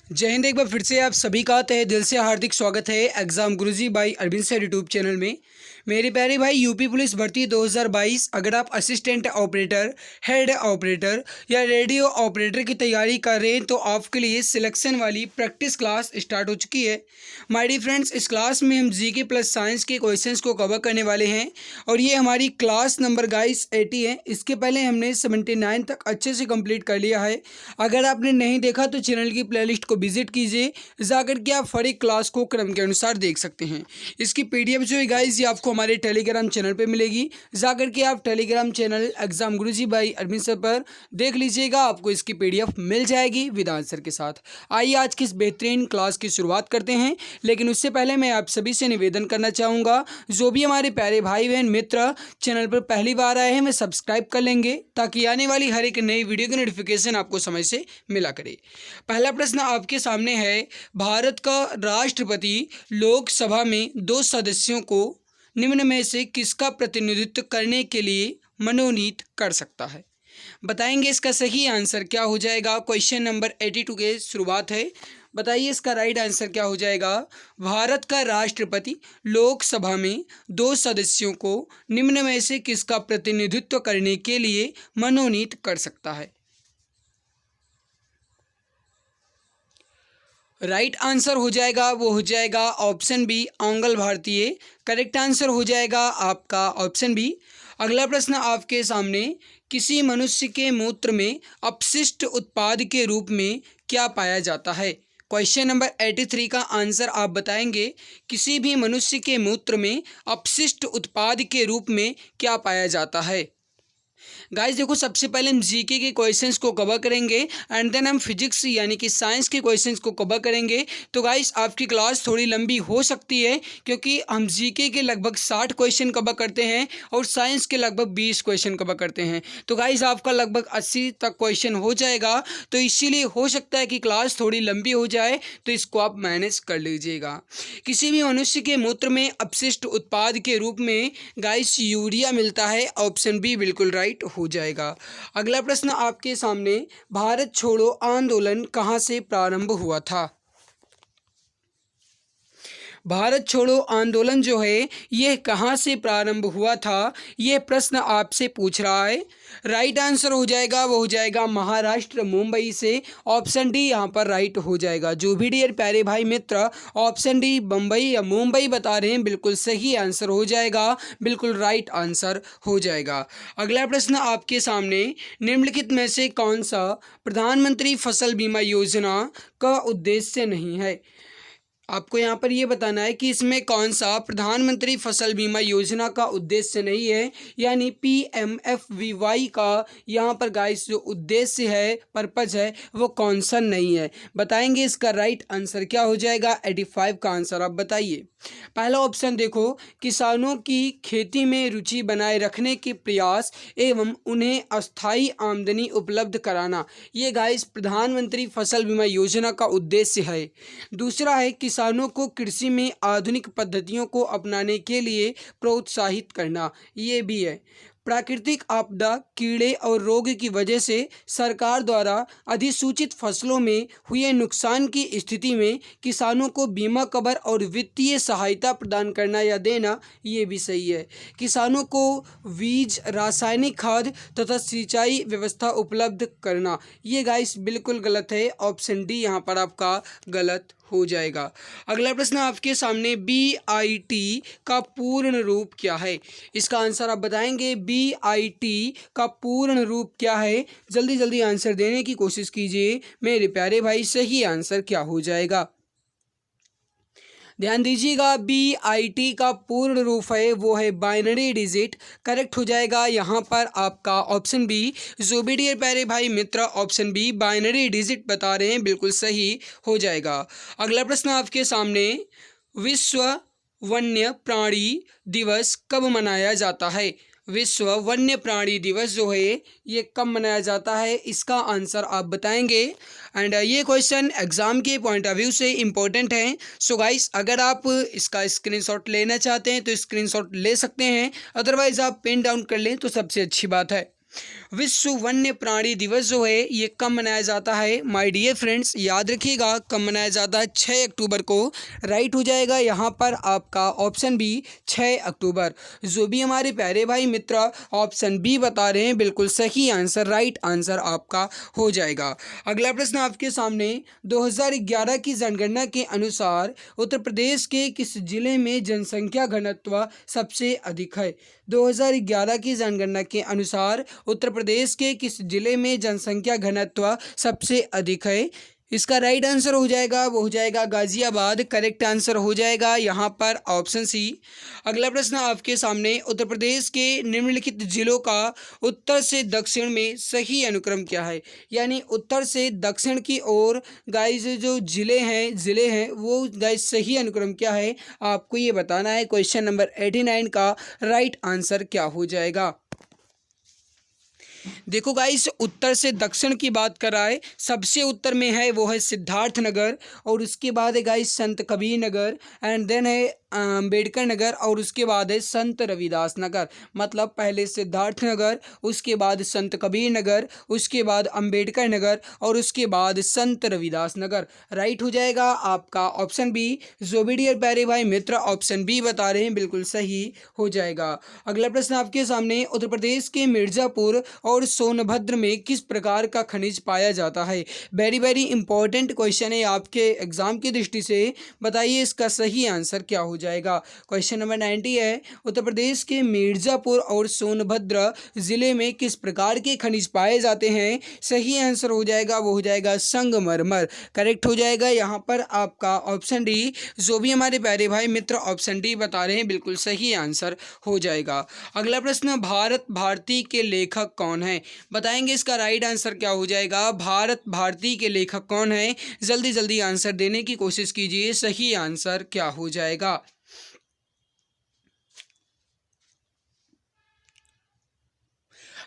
जय हिंद। एक बार फिर से आप सभी का तहे दिल से हार्दिक स्वागत है exam Guruji by Arvind sir YouTube channel में। मेरे प्यारे भाई, यूपी पुलिस भर्ती 2022 अगर आप असिस्टेंट ऑपरेटर, हेड ऑपरेटर या रेडियो ऑपरेटर की तैयारी कर रहे हैं तो आपके लिए सिलेक्शन वाली प्रैक्टिस क्लास स्टार्ट हो चुकी है। माय डियर फ्रेंड्स, इस क्लास में हम जीके प्लस साइंस के क्वेश्चंस को कवर करने वाले हैं और ये हमारी क्लास नंबर गाइस 80 है। इसके पहले हमने 79 तक अच्छे से कंप्लीट कर लिया है। अगर आपने नहीं देखा तो चैनल की प्लेलिस्ट को विजिट कीजिए, जाकर के आप हर एक क्लास को क्रम के अनुसार देख सकते हैं। इसकी पीडीएफ जो है गाइस ये आपको हमारे टेलीग्राम चैनल पे मिलेगी, जाकर के आप Telegram channel exam Guruji by Arvind sir पर देख लीजिएगा, आपको इसकी पीडीएफ मिल जाएगी विद आंसर के साथ। आइए आज की इस बेहतरीन क्लास की शुरुआत करते हैं, लेकिन उससे पहले मैं आप सभी से निवेदन करना चाहूँगा, जो भी हमारे प्यारे भाई बहन मित्र चैनल पर पहली बार आए हैं वे सब्सक्राइब कर लेंगे ताकि आने वाली हर एक नई वीडियो की नोटिफिकेशन आपको समय से मिला करे। पहला प्रश्न आपके सामने है, भारत का राष्ट्रपति लोकसभा में 2 सदस्यों को निम्न में से किसका प्रतिनिधित्व करने के लिए मनोनीत कर सकता है? बताएंगे इसका सही आंसर क्या हो जाएगा। क्वेश्चन नंबर 82 के शुरुआत है, बताइए इसका राइट आंसर क्या हो जाएगा। भारत का राष्ट्रपति लोकसभा में 2 सदस्यों को निम्न में से किसका प्रतिनिधित्व करने के लिए मनोनीत कर सकता है? राइट आंसर हो जाएगा वो हो जाएगा ऑप्शन बी, आंग्ल भारतीय। करेक्ट आंसर हो जाएगा आपका ऑप्शन बी। अगला प्रश्न आपके सामने, किसी मनुष्य के मूत्र में अपशिष्ट उत्पाद के रूप में क्या पाया जाता है? क्वेश्चन नंबर 83 का आंसर आप बताएंगे, किसी भी मनुष्य के मूत्र में अपशिष्ट उत्पाद के रूप में क्या पाया जाता है? गाइस देखो, सबसे पहले हम जीके के क्वेश्चंस को कवर करेंगे एंड देन हम फिजिक्स यानी कि साइंस के क्वेश्चंस को कवर करेंगे। तो गाइस आपकी क्लास थोड़ी लंबी हो सकती है क्योंकि हम जीके के लगभग 60 क्वेश्चन कवर करते हैं और साइंस के लगभग 20 क्वेश्चन कवर करते हैं। तो गाइस आपका लगभग 80 तक क्वेश्चन हो जाएगा, तो इसीलिए हो सकता है कि क्लास थोड़ी लंबी हो जाए, तो इसको आप मैनेज कर लीजिएगा। किसी भी मनुष्य के मूत्र में अपशिष्ट उत्पाद के रूप में गाइस यूरिया मिलता है, ऑप्शन बी बिल्कुल राइट हो जाएगा। अगला प्रश्न आपके सामने, भारत छोड़ो आंदोलन कहां से प्रारंभ हुआ था? भारत छोड़ो आंदोलन जो है ये कहाँ से प्रारंभ हुआ था, ये प्रश्न आपसे पूछ रहा है। राइट आंसर हो जाएगा वो हो जाएगा महाराष्ट्र, मुंबई से। ऑप्शन डी यहाँ पर राइट हो जाएगा। जो भी डियर प्यारे भाई मित्र ऑप्शन डी बम्बई या मुंबई बता रहे हैं, बिल्कुल सही आंसर हो जाएगा, बिल्कुल राइट आंसर हो जाएगा। अगला प्रश्न आपके सामने, निम्नलिखित में से कौन सा प्रधानमंत्री फसल बीमा योजना का उद्देश्य नहीं है? आपको यहाँ पर ये बताना है कि इसमें कौन सा प्रधानमंत्री फसल बीमा योजना का उद्देश्य नहीं है, यानी PMFBY का यहाँ पर गाइस जो उद्देश्य है, पर्पज है, वो कौन सा नहीं है। बताएंगे इसका राइट आंसर क्या हो जाएगा। 85 का आंसर आप बताइए। पहला ऑप्शन देखो, किसानों की खेती में रुचि बनाए रखने के प्रयास एवं उन्हें अस्थायी आमदनी उपलब्ध कराना, ये गाइस प्रधानमंत्री फसल बीमा योजना का उद्देश्य है। दूसरा है, किसानों को कृषि में आधुनिक पद्धतियों को अपनाने के लिए प्रोत्साहित करना, ये भी है। प्राकृतिक आपदा, कीड़े और रोग की वजह से सरकार द्वारा अधिसूचित फसलों में हुए नुकसान की स्थिति में किसानों को बीमा कवर और वित्तीय सहायता प्रदान करना या देना, ये भी सही है। किसानों को बीज, रासायनिक खाद तथा सिंचाई व्यवस्था उपलब्ध करना, ये गाइस बिल्कुल गलत है। ऑप्शन डी यहाँ पर आपका गलत हो जाएगा। अगला प्रश्न आपके सामने, BIT का पूर्ण रूप क्या है? इसका आंसर आप बताएंगे। BIT का पूर्ण रूप क्या है? जल्दी जल्दी आंसर देने की कोशिश कीजिए मेरे प्यारे भाई, सही आंसर क्या हो जाएगा। ध्यान दीजिएगा, BIT का पूर्ण रूप है वो है बाइनरी डिजिट। करेक्ट हो जाएगा यहाँ पर आपका ऑप्शन बी। जो भी डियर प्यारे भाई मित्र ऑप्शन बी बाइनरी डिजिट बता रहे हैं, बिल्कुल सही हो जाएगा। अगला प्रश्न आपके सामने, विश्व वन्य प्राणी दिवस कब मनाया जाता है? विश्व वन्य प्राणी दिवस जो है ये कब मनाया जाता है, इसका आंसर आप बताएंगे। एंड ये क्वेश्चन एग्जाम के पॉइंट ऑफ व्यू से इम्पोर्टेंट है। सो गाइस, अगर आप इसका स्क्रीनशॉट लेना चाहते हैं तो स्क्रीनशॉट ले सकते हैं, अदरवाइज आप पेन डाउन कर लें तो सबसे अच्छी बात है। विश्व वन्य प्राणी दिवस जो है ये कब मनाया जाता है माय डियर फ्रेंड्स, याद रखिएगा कब मनाया जाता है, 6 अक्टूबर को। राइट हो जाएगा यहाँ पर आपका ऑप्शन बी 6 अक्टूबर। जो भी हमारे प्यारे भाई मित्र ऑप्शन बी बता रहे हैं बिल्कुल सही आंसर, राइट आंसर आपका हो जाएगा। अगला प्रश्न आपके सामने, 2011 की जनगणना के अनुसार उत्तर प्रदेश के किस जिले में जनसंख्या घनत्व सबसे अधिक है। 2011 की जनगणना के अनुसार उत्तर प्रदेश के किस जिले में जनसंख्या घनत्व सबसे अधिक है। इसका राइट आंसर हो जाएगा वो हो जाएगा गाजियाबाद, करेक्ट आंसर हो जाएगा यहाँ पर ऑप्शन सी। अगला प्रश्न आपके सामने, उत्तर प्रदेश के निम्नलिखित जिलों का उत्तर से दक्षिण में सही अनुक्रम क्या है। यानी उत्तर से दक्षिण की ओर गाइस जो जिले हैं वो गाइस सही अनुक्रम क्या है आपको ये बताना है। क्वेश्चन नंबर 89 का राइट आंसर क्या हो जाएगा। देखो गाइस, उत्तर से दक्षिण की बात कर रहा है, सबसे उत्तर में है वो है सिद्धार्थ नगर, और उसके बाद है guys Sant Kabir Nagar, and then है अम्बेडकर नगर, और उसके बाद है संत रविदास नगर। मतलब पहले सिद्धार्थ नगर, उसके बाद संत कबीर नगर, उसके बाद अम्बेडकर नगर, और उसके बाद संत रविदास नगर। राइट हो जाएगा आपका ऑप्शन बी। जो भी डियर प्यारे भाई मित्र ऑप्शन बी बता रहे हैं बिल्कुल सही हो जाएगा। अगला प्रश्न आपके सामने, उत्तर प्रदेश के मिर्ज़ापुर और सोनभद्र में किस प्रकार का खनिज पाया जाता है। वेरी वेरी इंपॉर्टेंट क्वेश्चन है आपके एग्जाम की दृष्टि से, बताइए इसका सही आंसर क्या हो जाएगा। क्वेश्चन नंबर 90 है, उत्तर प्रदेश के मिर्ज़ापुर और सोनभद्र जिले में किस प्रकार के खनिज पाए जाते हैं। सही आंसर हो जाएगा वो हो जाएगा संगमरमर, करेक्ट हो जाएगा यहाँ पर आपका ऑप्शन डी। जो भी हमारे प्यारे भाई मित्र ऑप्शन डी बता रहे हैं बिल्कुल सही आंसर हो जाएगा। अगला प्रश्न, भारत भारती के लेखक कौन है। बताएंगे इसका राइट आंसर क्या हो जाएगा। भारत भारती के लेखक कौन है, जल्दी जल्दी आंसर देने की कोशिश कीजिए, सही आंसर क्या हो जाएगा।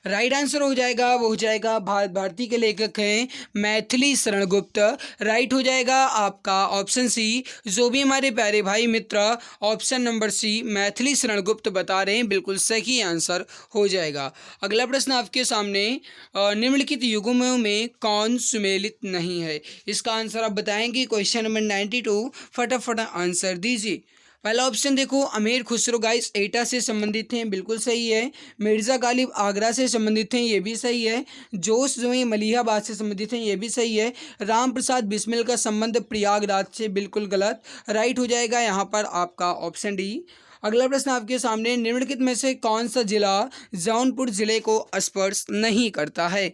राइट आंसर हो जाएगा वो हो जाएगा भारत भारती के लेखक हैं मैथिली शरण गुप्त। राइट हो जाएगा आपका ऑप्शन सी। जो भी हमारे प्यारे भाई मित्र option number C Maithili Sharan Gupt बता रहे हैं बिल्कुल सही आंसर हो जाएगा। अगला प्रश्न आपके सामने, निम्नलिखित युग्मों में कौन सुमेलित नहीं है। इसका आंसर आप बताएंगे। क्वेश्चन नंबर 92, फटाफट आंसर दीजिए। पहला ऑप्शन देखो, अमीर खुसरो गाइस एटा से संबंधित हैं, बिल्कुल सही है। मिर्ज़ा गालिब आगरा से संबंधित हैं, ये भी सही है। जोश जो है मलिहाबाद से संबंधित हैं, ये भी सही है। राम प्रसाद बिस्मिल का संबंध प्रयागराज से, बिल्कुल गलत। राइट हो जाएगा यहाँ पर आपका ऑप्शन डी। अगला प्रश्न आपके सामने, निम्नलिखित में से कौन सा जिला जौनपुर जिले को स्पर्श नहीं करता है।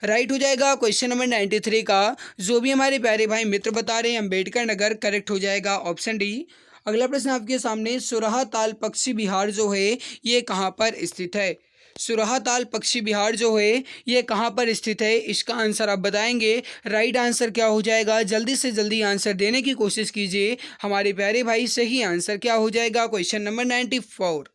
राइट हो जाएगा क्वेश्चन नंबर 93 का। जो भी हमारे प्यारे भाई मित्र बता रहे हैं अम्बेडकर नगर, करेक्ट हो जाएगा ऑप्शन डी। अगला प्रश्न आपके सामने, सुरहा ताल पक्षी विहार जो है ये कहाँ पर स्थित है। सुरहा ताल पक्षी विहार जो है ये कहाँ पर स्थित है, इसका आंसर आप बताएंगे। राइट आंसर क्या हो जाएगा, जल्दी से जल्दी आंसर देने की कोशिश कीजिए हमारे प्यारे भाई। सही आंसर क्या हो जाएगा, क्वेश्चन नंबर 94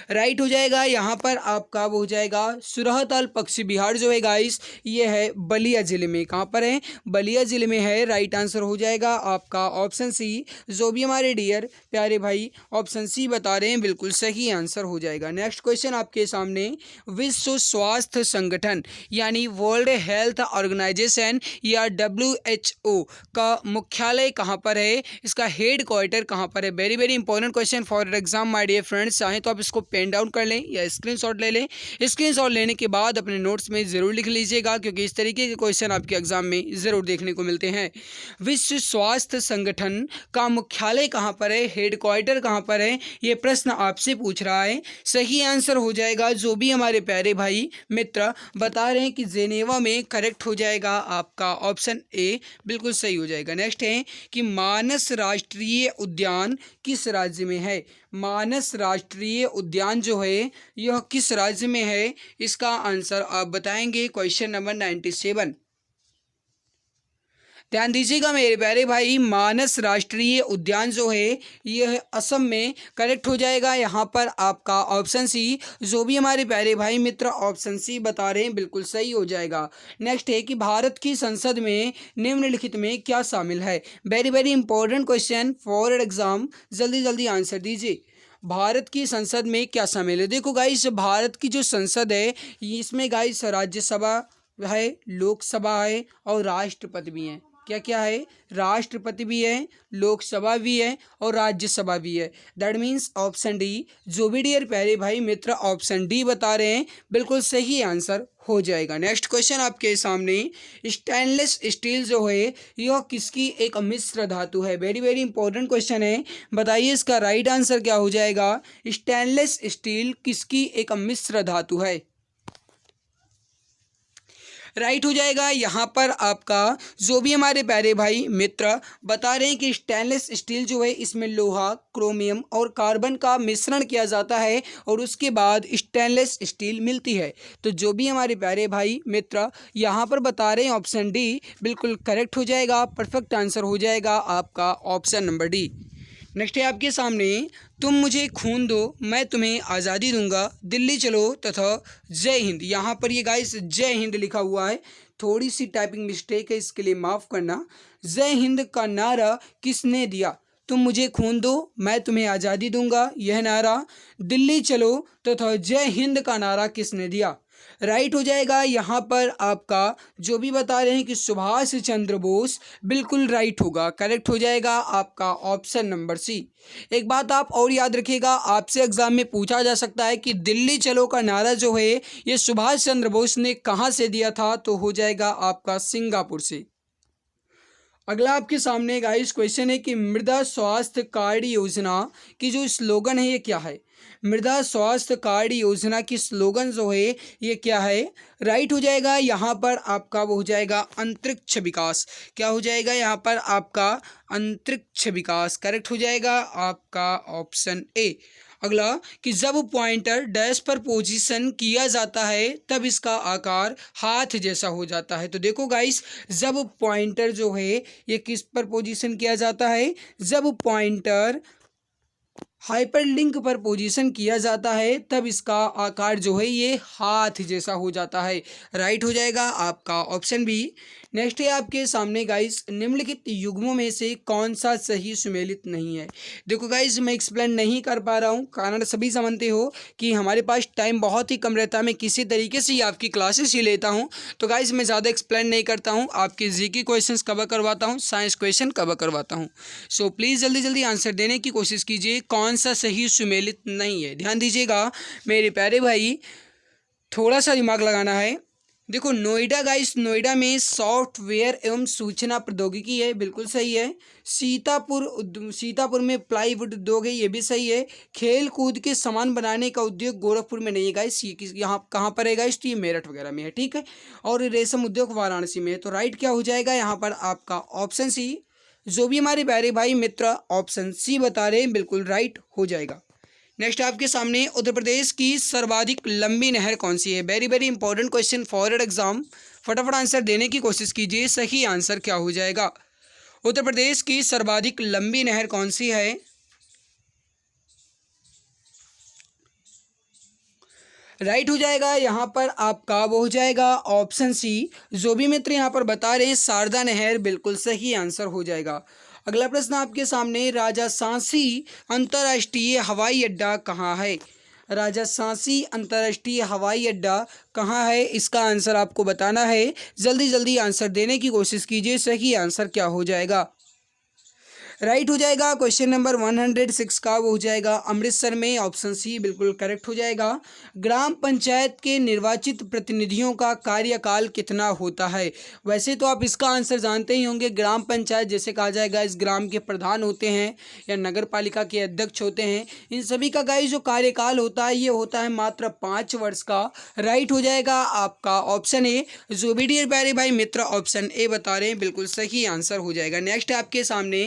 राइट हो जाएगा यहाँ पर आपका वो हो जाएगा सुरहताल पक्षी विहार जो है गाइस ये है बलिया जिले में। कहाँ पर है, बलिया जिले में है। राइट आंसर हो जाएगा आपका ऑप्शन सी। जो भी हमारे डियर प्यारे भाई ऑप्शन सी बता रहे हैं बिल्कुल सही आंसर हो जाएगा। नेक्स्ट क्वेश्चन आपके सामने, विश्व स्वास्थ्य संगठन यानी वर्ल्ड हेल्थ ऑर्गेनाइजेशन या WHO का मुख्यालय कहाँ पर है, इसका हेड क्वार्टर कहाँ पर है। Very very important question for exam my dear friends. चाहें तो आप इसको पेन डाउन कर लें या स्क्रीनशॉट ले लें। स्क्रीनशॉट लेने के बाद अपने नोट्स में ज़रूर लिख लीजिएगा क्योंकि इस तरीके के क्वेश्चन आपके एग्जाम में ज़रूर देखने को मिलते हैं। विश्व स्वास्थ्य संगठन का मुख्यालय कहाँ पर है, हेड क्वार्टर कहाँ पर है, ये प्रश्न आपसे पूछ रहा है। सही आंसर हो जाएगा जो भी हमारे प्यारे भाई मित्र बता रहे हैं कि जेनेवा में, करेक्ट हो जाएगा आपका ऑप्शन ए, बिल्कुल सही हो जाएगा। नेक्स्ट है कि मानस राष्ट्रीय उद्यान किस राज्य में है। मानस राष्ट्रीय उद्यान जो है यह किस राज्य में है, इसका आंसर आप बताएंगे। क्वेश्चन नंबर 97 ध्यान दीजिएगा मेरे प्यारे भाई। मानस राष्ट्रीय उद्यान जो है यह असम में, करेक्ट हो जाएगा यहाँ पर आपका ऑप्शन सी। जो भी हमारे प्यारे भाई मित्र ऑप्शन सी बता रहे हैं बिल्कुल सही हो जाएगा। नेक्स्ट है कि भारत की संसद में निम्नलिखित में क्या शामिल है। Very very important question for exam, जल्दी जल्दी आंसर दीजिए। भारत की संसद में क्या शामिल है। देखो गाइस, भारत की जो संसद है इसमें गाइस राज्यसभा है, लोकसभा है और राष्ट्रपति भी हैं। क्या क्या है, राष्ट्रपति भी है, लोकसभा भी है और राज्यसभा भी है। That means option D. जो भी डियर प्यारे भाई मित्र ऑप्शन डी बता रहे हैं, बिल्कुल सही आंसर हो जाएगा। नेक्स्ट क्वेश्चन आपके सामने, स्टेनलेस स्टील जो है यह किसकी एक मिश्र धातु है। वेरी वेरी इंपॉर्टेंट क्वेश्चन है, बताइए इसका राइट आंसर क्या हो जाएगा। स्टेनलेस स्टील किसकी एक मिश्र धातु है। राइट हो जाएगा यहाँ पर आपका। जो भी हमारे प्यारे भाई मित्र बता रहे हैं कि स्टेनलेस स्टील जो है इसमें लोहा, क्रोमियम और कार्बन का मिश्रण किया जाता है और उसके बाद स्टेनलेस स्टील मिलती है। तो जो भी हमारे प्यारे भाई मित्र यहाँ पर बता रहे हैं ऑप्शन डी बिल्कुल करेक्ट हो जाएगा। परफेक्ट आंसर हो जाएगा आपका ऑप्शन नंबर डी। नेक्स्ट है आपके सामने, तुम मुझे खून दो मैं तुम्हें आज़ादी दूंगा, दिल्ली चलो तथा जय हिंद। यहाँ पर ये गाइस जय हिंद लिखा हुआ है, थोड़ी सी टाइपिंग मिस्टेक है, इसके लिए माफ़ करना। जय हिंद का नारा किसने दिया। तुम मुझे खून दो मैं तुम्हें आज़ादी दूंगा यह नारा, दिल्ली चलो तथा जय हिंद का नारा किसने दिया। राइट हो जाएगा यहाँ पर आपका। जो भी बता रहे हैं कि सुभाष चंद्र बोस, बिल्कुल राइट होगा, करेक्ट हो जाएगा आपका ऑप्शन नंबर सी। एक बात आप और याद रखिएगा, आपसे एग्जाम में पूछा जा सकता है कि दिल्ली चलो का नारा जो है ये सुभाष चंद्र बोस ने कहाँ से दिया था, तो हो जाएगा आपका सिंगापुर से। अगला आपके सामने गाइस क्वेश्चन है कि मृदा स्वास्थ्य कार्ड योजना की जो स्लोगन है ये क्या है। मृदा स्वास्थ्य कार्ड योजना की स्लोगन जो है ये क्या है। राइट हो जाएगा यहाँ पर आपका, वो हो जाएगा अंतरिक्ष विकास। क्या हो जाएगा यहाँ पर आपका, अंतरिक्ष विकास, करेक्ट हो जाएगा आपका ऑप्शन ए। अगला कि जब पॉइंटर डैश पर पोजीशन किया जाता है तब इसका आकार हाथ जैसा हो जाता है। तो देखो गाइस, जब पॉइंटर जो है ये किस पर पोजीशन किया जाता है, जब पॉइंटर हाइपरलिंक पर पोजीशन किया जाता है तब इसका आकार जो है ये हाथ जैसा हो जाता है। राइट हो जाएगा आपका ऑप्शन बी। नेक्स्ट है आपके सामने गाइस, निम्नलिखित युग्मों में से कौन सा सही सुमेलित नहीं है। देखो गाइस, मैं एक्सप्लेन नहीं कर पा रहा हूँ, कारण सभी समझते हो कि हमारे पास टाइम बहुत ही कम रहता है, मैं किसी तरीके से ही आपकी क्लासेस ही लेता हूँ। तो गाइस मैं ज़्यादा एक्सप्लेन नहीं करता हूँ, आपके जीके क्वेश्चंस कवर करवाता हूँ, साइंस क्वेश्चन कवर करवाता हूँ। सो प्लीज़ जल्दी जल्दी आंसर देने की कोशिश कीजिए, कौन सा सही सुमेलित नहीं है। ध्यान दीजिएगा मेरे प्यारे भाई, थोड़ा सा दिमाग लगाना है। देखो नोएडा गाइस, नोएडा में सॉफ्टवेयर एवं सूचना प्रौद्योगिकी है, बिल्कुल सही है। सीतापुर में प्लाईवुड उद्योग है, ये भी सही है। खेल कूद के सामान बनाने का उद्योग गोरखपुर में नहीं है गाइस, यहाँ कहाँ पर है गाइस, तो ये मेरठ वगैरह में है, ठीक है। और रेशम उद्योग वाराणसी में है। तो राइट क्या हो जाएगा यहाँ पर आपका ऑप्शन सी। जो भी हमारे प्यारे भाई मित्र ऑप्शन सी बता रहे हैं, बिल्कुल राइट हो जाएगा। नेक्स्ट आपके सामने, उत्तर प्रदेश की सर्वाधिक लंबी नहर कौन सी है। Very very important question for exam, फटाफट आंसर देने की कोशिश कीजिए, सही आंसर क्या हो जाएगा। उत्तर प्रदेश की सर्वाधिक लंबी नहर कौन सी है। राइट हो जाएगा यहाँ पर आपका, वो हो जाएगा ऑप्शन सी। जो भी मित्र यहाँ पर बता रहे हैं शारदा नहर, बिल्कुल सही आंसर हो जाएगा। अगला प्रश्न आपके सामने, राजशांसी अंतर्राष्ट्रीय हवाई अड्डा कहाँ है। राजशांसी अंतर्राष्ट्रीय हवाई अड्डा कहाँ है, इसका आंसर आपको बताना है। जल्दी जल्दी आंसर देने की कोशिश कीजिए, सही आंसर क्या हो जाएगा। राइट हो जाएगा क्वेश्चन नंबर 106 का, वो हो जाएगा अमृतसर में, ऑप्शन सी बिल्कुल करेक्ट हो जाएगा। ग्राम पंचायत के निर्वाचित प्रतिनिधियों का कार्यकाल कितना होता है। वैसे तो आप इसका आंसर जानते ही होंगे, ग्राम पंचायत जैसे कहा जाएगा इस ग्राम के प्रधान होते हैं या नगर पालिका के अध्यक्ष होते हैं, इन सभी का गाइस जो कार्यकाल होता है ये होता है मात्र 5 वर्ष का। राइट हो जाएगा आपका ऑप्शन ए। जो भी डियर प्यारे भाई मित्र ऑप्शन ए बता रहे हैं, बिल्कुल सही आंसर हो जाएगा। नेक्स्ट आपके सामने,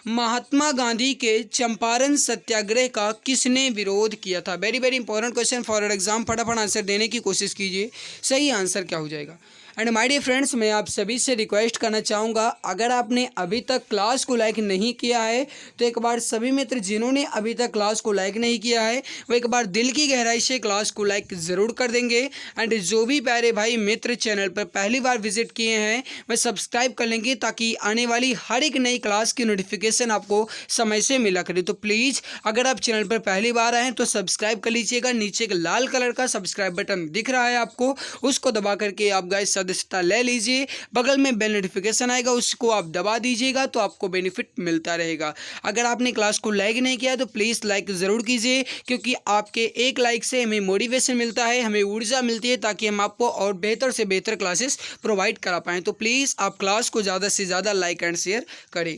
महात्मा गांधी के चंपारण सत्याग्रह का किसने विरोध किया था। Very very important question for exam, फटाफट आंसर देने की कोशिश कीजिए, सही आंसर क्या हो जाएगा। एंड माय डियर फ्रेंड्स, मैं आप सभी से रिक्वेस्ट करना चाहूँगा, अगर आपने अभी तक क्लास को लाइक नहीं किया है तो एक बार सभी मित्र जिन्होंने अभी तक क्लास को लाइक नहीं किया है वो एक बार दिल की गहराई से क्लास को लाइक ज़रूर कर देंगे। एंड जो भी प्यारे भाई मित्र चैनल पर पहली बार विजिट किए हैं वह सब्सक्राइब कर लेंगे ताकि आने वाली हर एक नई क्लास की नोटिफिकेशन आपको समय से मिला करे। तो प्लीज़ अगर आप चैनल पर पहली बार आए हैं तो सब्सक्राइब कर लीजिएगा। नीचे एक लाल कलर का सब्सक्राइब बटन दिख रहा है आपको, उसको दबा करके आप गाइस सदस्यता ले लीजिए। बगल में बेल नोटिफिकेशन आएगा, उसको आप दबा दीजिएगा तो आपको बेनिफिट मिलता रहेगा। अगर आपने क्लास को लाइक नहीं किया तो प्लीज़ लाइक ज़रूर कीजिए, क्योंकि आपके एक लाइक से हमें मोटिवेशन मिलता है, हमें ऊर्जा मिलती है ताकि हम आपको और बेहतर से बेहतर क्लासेस प्रोवाइड करा पाएँ। तो प्लीज़ आप क्लास को ज़्यादा से ज़्यादा लाइक एंड शेयर करें।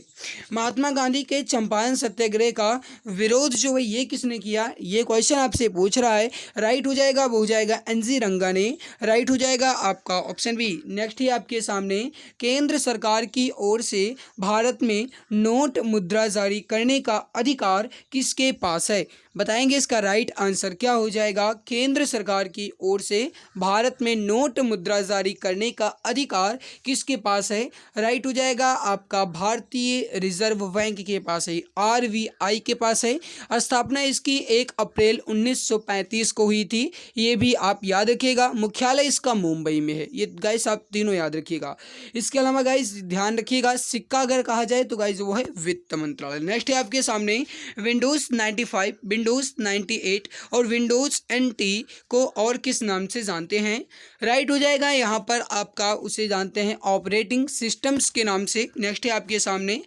महात्मा गांधी के चंपारण सत्याग्रह का विरोध जो है ये किसने किया, ये क्वेश्चन आपसे पूछ रहा है। राइट हो जाएगा वो हो जाएगा एनजी रंगा ने। राइट हो जाएगा आपका ऑप्शन बी। नेक्स्ट ही आपके सामने, केंद्र सरकार की ओर से भारत में नोट मुद्रा जारी करने का अधिकार किसके पास है, बताएंगे इसका राइट आंसर क्या हो जाएगा। केंद्र सरकार की ओर से भारत में नोट मुद्रा जारी करने का अधिकार किसके पास है, राइट हो जाएगा आपका भारतीय रिजर्व बैंक के पास है, आरबीआई के पास है। स्थापना इसकी 1 अप्रैल 1935 को हुई थी, ये भी आप याद रखिएगा। मुख्यालय इसका मुंबई में है, ये गाइस आप तीनों याद रखिएगा। इसके अलावा गाइस ध्यान रखिएगा, सिक्का अगर कहा जाए तो गाइस वो है वित्त मंत्रालय। नेक्स्ट है आपके सामने, विंडोज 95, विंडोज 98 और विंडोज एनटी को और किस नाम से जानते हैं, राइट हो जाएगा यहाँ पर आपका उसे जानते हैं ऑपरेटिंग सिस्टम्स के नाम से। नेक्स्ट है आपके सामने,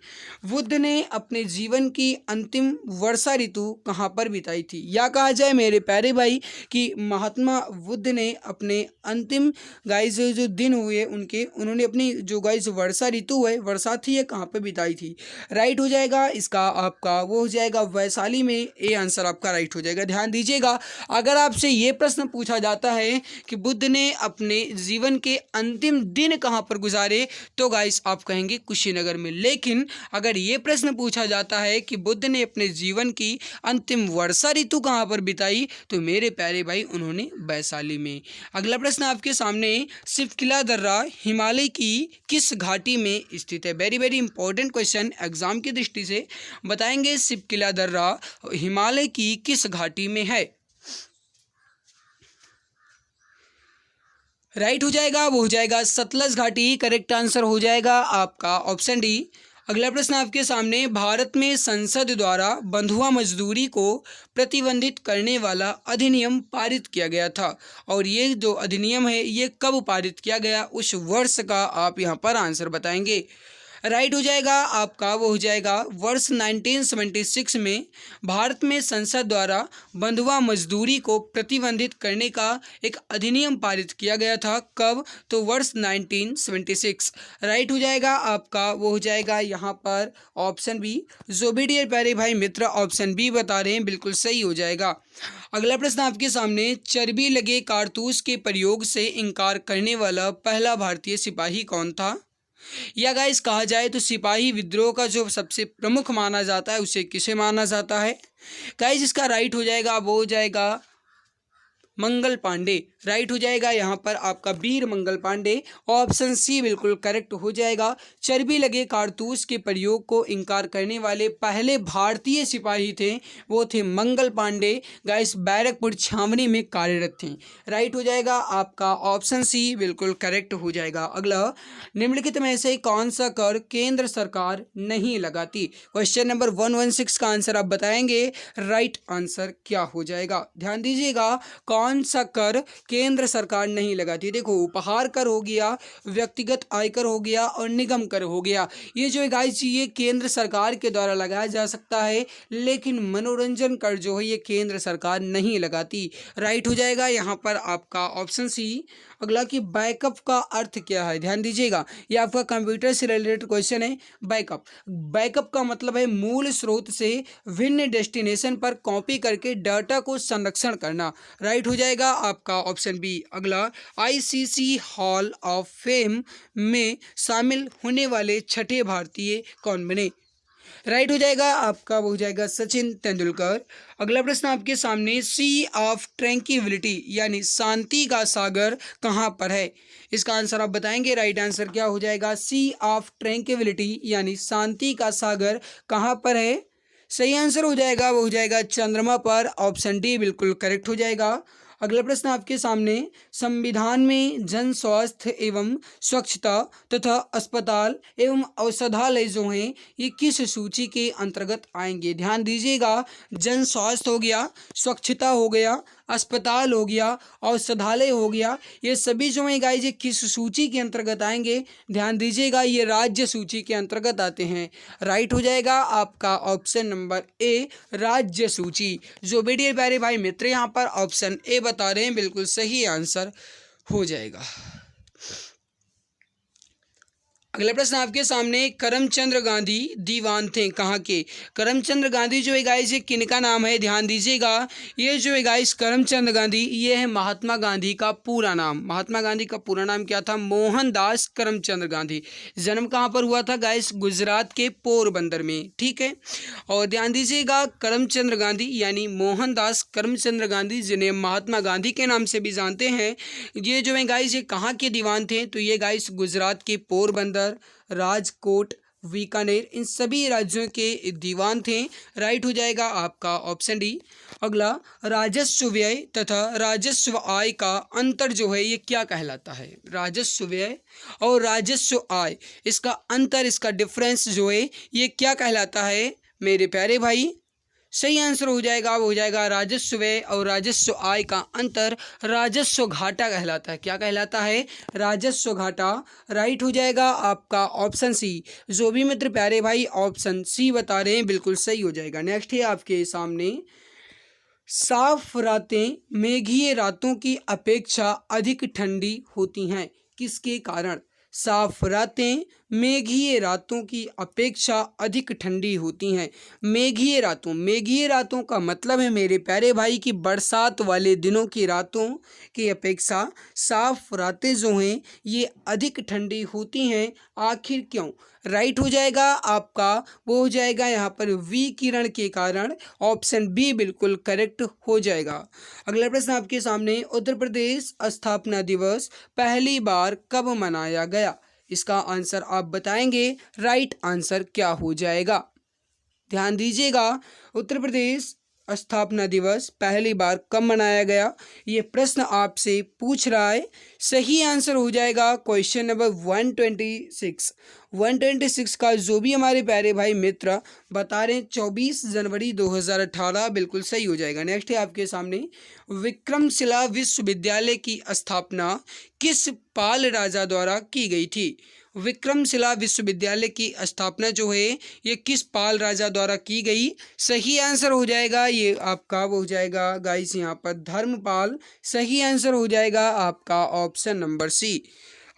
बुद्ध ने अपने जीवन की अंतिम वर्षा ऋतु कहाँ पर बिताई थी, या कहा जाए मेरे प्यारे भाई कि महात्मा बुद्ध ने अपने अंतिम गाइस जो दिन हुए उन्होंने अपनी जो गाइस वर्षा ऋतु है, वर्षा थी, ये कहाँ पर बिताई थी, राइट हो जाएगा इसका आपका वो हो जाएगा वैशाली में। ये आंसर आपका राइट हो जाएगा। ध्यान दीजिएगा, अगर आपसे ये प्रश्न पूछा जाता है कि बुद्ध ने अपने जीवन के अंतिम दिन कहाँ पर गुजारे तो गाइस आप कहेंगे कुशीनगर में, लेकिन अगर ये प्रश्न पूछा जाता है कि बुद्ध ने अपने जीवन की अंतिम वर्षा ऋतु कहाँ पर बिताई तो मेरे प्यारे भाई उन्होंने वैशाली में। अगला प्रश्न आपके सामने, सिपकिला दर्रा हिमालय की किस घाटी में स्थित है, very very important question exam की दृष्टि से, बताएंगे सिपकिला दर्रा हिमालय की किस घाटी में है, राइट हो जाएगा वो हो जाएगा सतलज घाटी। करेक्ट आंसर हो जाएगा आपका ऑप्शन डी। अगला प्रश्न आपके सामने, भारत में संसद द्वारा बंधुआ मजदूरी को प्रतिबंधित करने वाला अधिनियम पारित किया गया था, और ये जो अधिनियम है ये कब पारित किया गया, उस वर्ष का आप यहाँ पर आंसर बताएंगे, राइट हो जाएगा आपका वो हो जाएगा वर्ष 1976 में भारत में संसद द्वारा बंधुआ मजदूरी को प्रतिबंधित करने का एक अधिनियम पारित किया गया था, कब तो वर्ष 1976, राइट हो जाएगा आपका वो हो जाएगा यहाँ पर ऑप्शन बी। जो भी डियर प्यारे भाई मित्र ऑप्शन बी बता रहे हैं बिल्कुल सही हो जाएगा। अगला प्रश्न आपके सामने, चर्बी लगे कारतूस के प्रयोग से इनकार करने वाला पहला भारतीय सिपाही कौन था, या गाइस कहा जाए तो सिपाही विद्रोह का जो सबसे प्रमुख माना जाता है उसे किसे माना जाता है, गाइस इसका राइट हो जाएगा वो हो जाएगा मंगल पांडे, राइट हो जाएगा यहाँ पर आपका वीर मंगल पांडे। ऑप्शन सी बिल्कुल करेक्ट हो जाएगा। चर्बी लगे कारतूस के प्रयोग को इनकार करने वाले पहले भारतीय सिपाही थे वो थे मंगल पांडे, गाइस बैरकपुर छावनी में कार्यरत थे, राइट हो जाएगा आपका ऑप्शन सी बिल्कुल करेक्ट हो जाएगा। अगला, निम्नलिखित में से कौन सा कर केंद्र सरकार नहीं लगाती, क्वेश्चन नंबर 116 का आंसर आप बताएंगे, राइट आंसर क्या हो जाएगा। ध्यान दीजिएगा, कौन सा कर केंद्र सरकार नहीं लगाती, देखो उपहार कर हो गया, व्यक्तिगत आयकर हो गया और निगम कर हो गया, ये जो गाइस ये केंद्र सरकार के द्वारा लगाया जा सकता है, लेकिन मनोरंजन कर जो है ये केंद्र सरकार नहीं लगाती, राइट हो जाएगा यहाँ पर आपका ऑप्शन सी। अगला कि बैकअप का अर्थ क्या है, ध्यान दीजिएगा ये आपका कंप्यूटर से रिलेटेड क्वेश्चन है। बैकअप, बैकअप का मतलब है मूल स्रोत से भिन्न डेस्टिनेशन पर कॉपी करके डाटा को संरक्षण करना, राइट हो जाएगा आपका ऑप्शन बी। अगला, आईसीसी हॉल ऑफ फेम में शामिल होने वाले छठे भारतीय कौन बने, राइट हो जाएगा आपका, वो हो जाएगा सचिन तेंदुलकर। अगला प्रश्न आपके सामने, सी ऑफ ट्रैंक्विलिटी यानी शांति का सागर कहाँ पर है? इसका आंसर आप बताएंगे। राइट आंसर क्या हो जाएगा? सी ऑफ ट्रैंक्विलिटी यानी शांति का सागर कहाँ पर है? सही आंसर हो जाएगा, वो हो जाएगा चंद्रमा पर। ऑप्शन डी बिल्कुल करेक्ट हो जाएगा। अगला प्रश्न आपके सामने, संविधान में जन स्वास्थ्य एवं स्वच्छता तथा अस्पताल एवं औषधालय जो हैं ये किस सूची के अंतर्गत आएंगे? ध्यान दीजिएगा, जन स्वास्थ्य हो गया, स्वच्छता हो गया, अस्पताल हो गया, औषधालय हो गया, ये सभी जो हैं गाइज ये किस सूची के अंतर्गत आएंगे? ध्यान दीजिएगा, ये राज्य सूची के अंतर्गत आते हैं। राइट हो जाएगा आपका ऑप्शन नंबर ए, राज्य सूची। जो भी डियर प्यारे भाई मित्र यहाँ पर ऑप्शन ए बता रहे हैं, बिल्कुल सही आंसर हो जाएगा। अगला प्रश्न आपके सामने, करमचंद गांधी दीवान थे कहाँ के? करमचंद गांधी जो है गाइस ये किनका नाम है? ध्यान दीजिएगा, ये जो है गाइस करमचंद गांधी ये है महात्मा गांधी का पूरा नाम। महात्मा गांधी का पूरा नाम क्या था? मोहनदास करमचंद गांधी। जन्म कहाँ पर हुआ था गाइस? गुजरात के पोरबंदर में, ठीक है। और ध्यान दीजिएगा, करमचंद गांधी यानी मोहनदास करमचंद गांधी, जिन्हें महात्मा गांधी के नाम से भी जानते हैं, ये जो है गाइस ये कहाँ के दीवान थे? तो ये गाइस गुजरात के पोरबंदर, राजकोट, बीकानेर, इन सभी राज्यों के दीवान थे। राइट हो जाएगा आपका ऑप्शन डी। अगला, राजस्व व्यय तथा राजस्व आय का अंतर जो है ये क्या कहलाता है? राजस्व व्यय और राजस्व आय, इसका अंतर, इसका डिफरेंस जो है ये क्या कहलाता है मेरे प्यारे भाई? सही आंसर हो जाएगा, वो हो जाएगा राजस्व व्यय और राजस्व आय का अंतर राजस्व घाटा कहलाता है। क्या कहलाता है? राजस्व घाटा। राइट हो जाएगा आपका ऑप्शन सी। जो भी मित्र प्यारे भाई ऑप्शन सी बता रहे हैं बिल्कुल सही हो जाएगा। नेक्स्ट है आपके सामने, साफ रातें मेघीय रातों की अपेक्षा अधिक ठंडी होती हैं, किसके कारण? साफ रातें मेघीय रातों की अपेक्षा अधिक ठंडी होती हैं। मेघीय रातों का मतलब है मेरे प्यारे भाई कि बरसात वाले दिनों की रातों की अपेक्षा साफ रातें जो हैं ये अधिक ठंडी होती हैं। आखिर क्यों? राइट हो जाएगा आपका, वो हो जाएगा यहाँ पर विकिरण के कारण। ऑप्शन बी बिल्कुल करेक्ट हो जाएगा। अगला प्रश्न आपके सामने, उत्तर प्रदेश स्थापना दिवस पहली बार कब मनाया गया? इसका आंसर आप बताएंगे। राइट आंसर क्या हो जाएगा? ध्यान दीजिएगा, उत्तर प्रदेश स्थापना दिवस पहली बार कब मनाया गया, ये प्रश्न आपसे पूछ रहा है। सही आंसर हो जाएगा क्वेश्चन नंबर 126 का जो भी हमारे प्यारे भाई मित्र बता रहे हैं 24 जनवरी 2018 बिल्कुल सही हो जाएगा। नेक्स्ट है आपके सामने, विक्रमशिला विश्वविद्यालय की स्थापना किस पाल राजा द्वारा की गई थी? विक्रमशिला विश्वविद्यालय की स्थापना जो है ये किस पाल राजा द्वारा की गई? सही आंसर हो जाएगा ये आपका, वो हो जाएगा गाइस यहाँ पर धर्मपाल। सही आंसर हो जाएगा आपका ऑप्शन नंबर सी।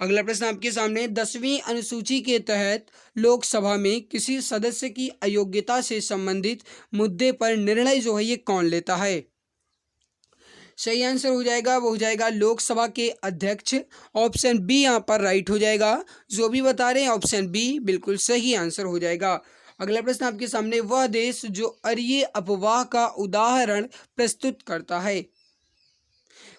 अगला प्रश्न आपके सामने, 10वीं अनुसूची के तहत लोकसभा में किसी सदस्य की अयोग्यता से संबंधित मुद्दे पर निर्णय जो है ये कौन लेता है? सही आंसर हो जाएगा, वो हो जाएगा लोकसभा के अध्यक्ष। ऑप्शन बी यहाँ पर राइट हो जाएगा। जो भी बता रहे हैं ऑप्शन बी बिल्कुल सही आंसर हो जाएगा। अगला प्रश्न आपके सामने, वह देश जो अरीय अफवाह का उदाहरण प्रस्तुत करता है।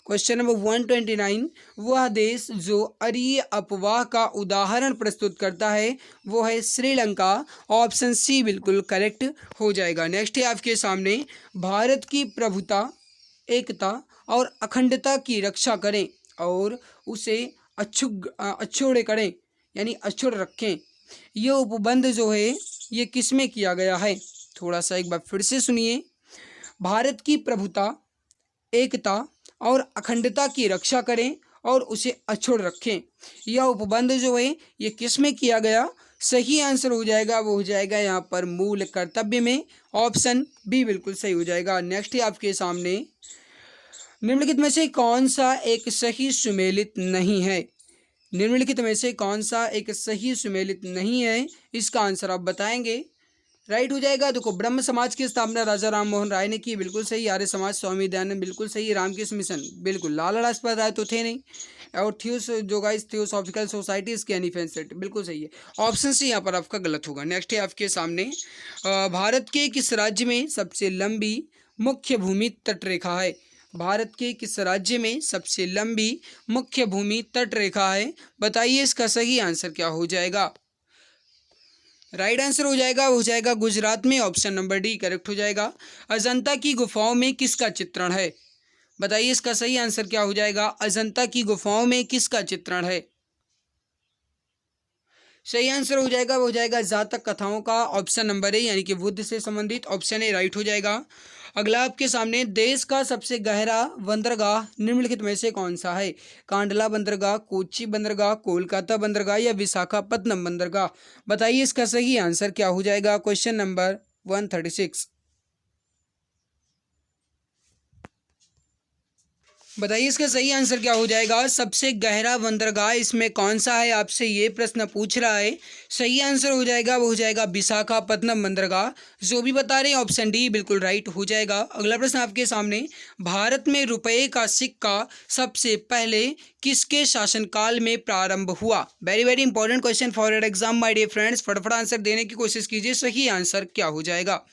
क्वेश्चन नंबर 129, वह देश जो अरीय अफवाह का उदाहरण प्रस्तुत करता है वो है श्रीलंका। ऑप्शन सी बिल्कुल करेक्ट हो जाएगा। नेक्स्ट है आपके सामने, भारत की प्रभुता, एकता और अखंडता की रक्षा करें और उसे अक्षुण्ण करें यानी अक्षुण्ण रखें, ये उपबंध जो है ये किस में किया गया है? थोड़ा सा एक बार फिर से सुनिए। भारत की प्रभुता, एकता और अखंडता की रक्षा करें और उसे अक्षुण्ण रखें, यह उपबंध जो है ये किस में किया गया? सही आंसर हो जाएगा, वो हो जाएगा यहाँ पर मूल कर्तव्य में। ऑप्शन बी बिल्कुल सही हो जाएगा। नेक्स्ट है आपके सामने, निम्नलिखित में से कौन सा एक सही सुमेलित नहीं है? निम्नलिखित में से कौन सा एक सही सुमेलित नहीं है, इसका आंसर आप बताएंगे। राइट हो जाएगा। देखो, ब्रह्म समाज की स्थापना राजा राम मोहन राय ने की, बिल्कुल सही। आर्य समाज स्वामी दयानंद बिल्कुल सही। रामकृष्ण मिशन बिल्कुल, लाला लाजपत राय तो थे नहीं। और जो गाइस थियोसॉफिकल सोसाइटी इसकी एनिफेंसेट, बिल्कुल सही है। ऑप्शन सी यहाँ पर आपका गलत होगा। नेक्स्ट है आपके सामने, भारत के किस राज्य में सबसे लंबी मुख्य भूमि तट रेखा है? भारत के किस राज्य में सबसे लंबी मुख्य भूमि तट रेखा है? बताइए इसका सही आंसर क्या हो जाएगा। राइट आंसर हो जाएगा गुजरात में, ऑप्शन नंबर डी करेक्ट हो जाएगा। अजंता की गुफाओं में किसका चित्रण है? बताइए इसका सही आंसर क्या हो जाएगा। अजंता की गुफाओं में किसका चित्रण है? सही आंसर हो जाएगा जातक कथाओं का, ऑप्शन नंबर ए यानी कि बुद्ध से संबंधित, ऑप्शन ए राइट हो जाएगा। अगला आपके सामने, देश का सबसे गहरा बंदरगाह निम्नलिखित में से कौन सा है? कांडला बंदरगाह, कोच्चि बंदरगाह, कोलकाता बंदरगाह या विशाखापत्तनम बंदरगाह? बताइए इसका सही आंसर क्या हो जाएगा। क्वेश्चन नंबर 136, बताइए इसका सही आंसर क्या हो जाएगा। सबसे गहरा बंदरगाह इसमें कौन सा है, आपसे ये प्रश्न पूछ रहा है। सही आंसर हो जाएगा विशाखापत्तनम बंदरगाह। जो भी बता रहे हैं ऑप्शन डी बिल्कुल राइट हो जाएगा। अगला प्रश्न आपके सामने, भारत में रुपए का सिक्का सबसे पहले किसके शासनकाल में प्रारंभ हुआ? Very very important question for your exam my dear friends. फटाफट आंसर देने की कोशिश कीजिए। सही आंसर क्या हो जाएगा,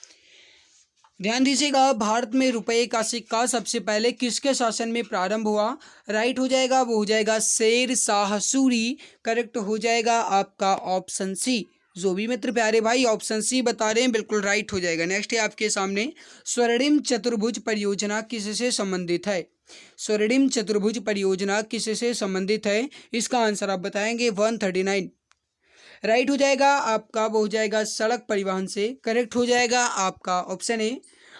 ध्यान दीजिएगा। भारत में रुपए का सिक्का सबसे पहले किसके शासन में प्रारंभ हुआ? राइट हो जाएगा शेर शाह सूरी। करेक्ट हो जाएगा आपका ऑप्शन सी। जो भी मित्र प्यारे भाई ऑप्शन सी बता रहे हैं बिल्कुल राइट हो जाएगा। नेक्स्ट है आपके सामने, स्वर्णिम चतुर्भुज परियोजना किससे संबंधित है? स्वर्णिम चतुर्भुज परियोजना किससे संबंधित है? इसका आंसर आप बताएंगे 139। राइट हो जाएगा आपका सड़क परिवहन से। करेक्ट हो जाएगा आपका ऑप्शन ए।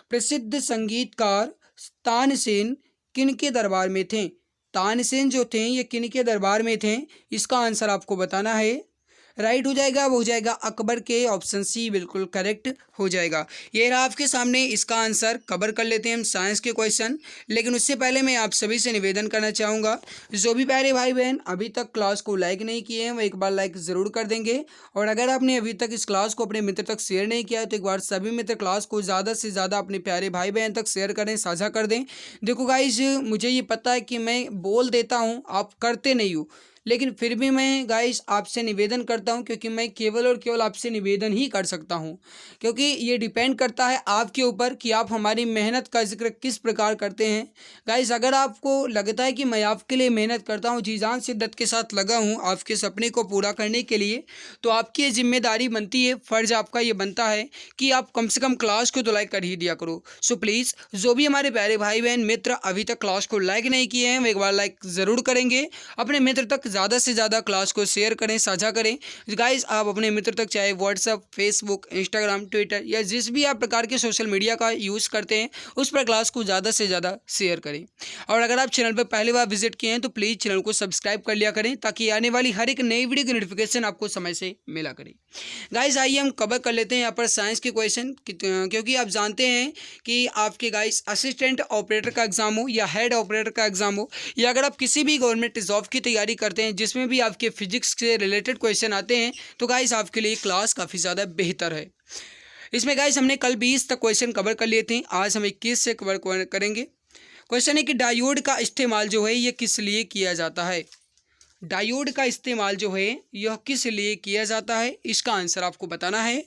प्रसिद्ध संगीतकार तानसेन किन के दरबार में थे? तानसेन जो थे ये किन के दरबार में थे? इसका आंसर आपको बताना है। राइट हो जाएगा अकबर के, ऑप्शन सी बिल्कुल करेक्ट हो जाएगा। ये रहा आपके सामने इसका आंसर। कवर कर लेते हैं हम साइंस के क्वेश्चन, लेकिन उससे पहले मैं आप सभी से निवेदन करना चाहूँगा, जो भी प्यारे भाई बहन अभी तक क्लास को लाइक नहीं किए हैं वो एक बार लाइक ज़रूर कर देंगे। और अगर आपने अभी तक इस क्लास को अपने मित्र तक शेयर नहीं किया तो एक बार सभी मित्र क्लास को ज़्यादा से ज़्यादा अपने प्यारे भाई बहन तक शेयर करें, साझा कर दें। देखो गाइज, मुझे ये पता है कि मैं बोल देता हूँ, आप करते नहीं हो, लेकिन फिर भी मैं गाइस आपसे निवेदन करता हूं, क्योंकि मैं केवल और केवल आपसे निवेदन ही कर सकता हूं, क्योंकि ये डिपेंड करता है आपके ऊपर कि आप हमारी मेहनत का जिक्र किस प्रकार करते हैं। गाइस, अगर आपको लगता है कि मैं आपके लिए मेहनत करता हूं, जी जान शिद्दत के साथ लगा हूं आपके सपने को पूरा करने के लिए, तो आपकी ये जिम्मेदारी बनती है, फ़र्ज़ आपका ये बनता है कि आप कम से कम क्लास को तो लाइक कर ही दिया करो। सो प्लीज़ जो भी हमारे प्यारे भाई बहन मित्र अभी तक क्लास को लाइक नहीं किए हैं वो एक बार लाइक ज़रूर करेंगे। अपने मित्र तक ज़्यादा से ज़्यादा क्लास को शेयर करें, साझा करें। गाइस, आप अपने मित्र तक चाहे व्हाट्सएप, फेसबुक, इंस्टाग्राम, ट्विटर या जिस भी आप प्रकार के सोशल मीडिया का यूज़ करते हैं उस पर क्लास को ज़्यादा से ज़्यादा शेयर करें। और अगर आप चैनल पर पहली बार विजिट किए हैं तो प्लीज़ चैनल को सब्सक्राइब कर लिया करें, ताकि आने वाली हर एक नई वीडियो की नोटिफिकेशन आपको समय से मिला करे। गाइस, आइए हम कवर कर लेते हैं यहाँ पर साइंस के क्वेश्चन, क्योंकि आप जानते हैं कि आपके गाइस असिस्टेंट ऑपरेटर का एग्जाम हो या हेड ऑपरेटर का एग्जाम हो, या अगर आप किसी भी गवर्नमेंट जॉब की तैयारी करते हैं जिसमें भी आपके फिजिक्स से रिलेटेड क्वेश्चन आते हैं, तो गाइस आपके लिए क्लास काफ़ी ज़्यादा बेहतर है। इसमें गाइस हमने कल 20 तक क्वेश्चन कवर कर लिए थे, आज हम 21 से कवर करेंगे। क्वेश्चन है कि डायोड का इस्तेमाल जो है ये किस लिए किया जाता है? डायोड का इस्तेमाल जो है यह किस लिए किया जाता है? इसका आंसर आपको बताना है।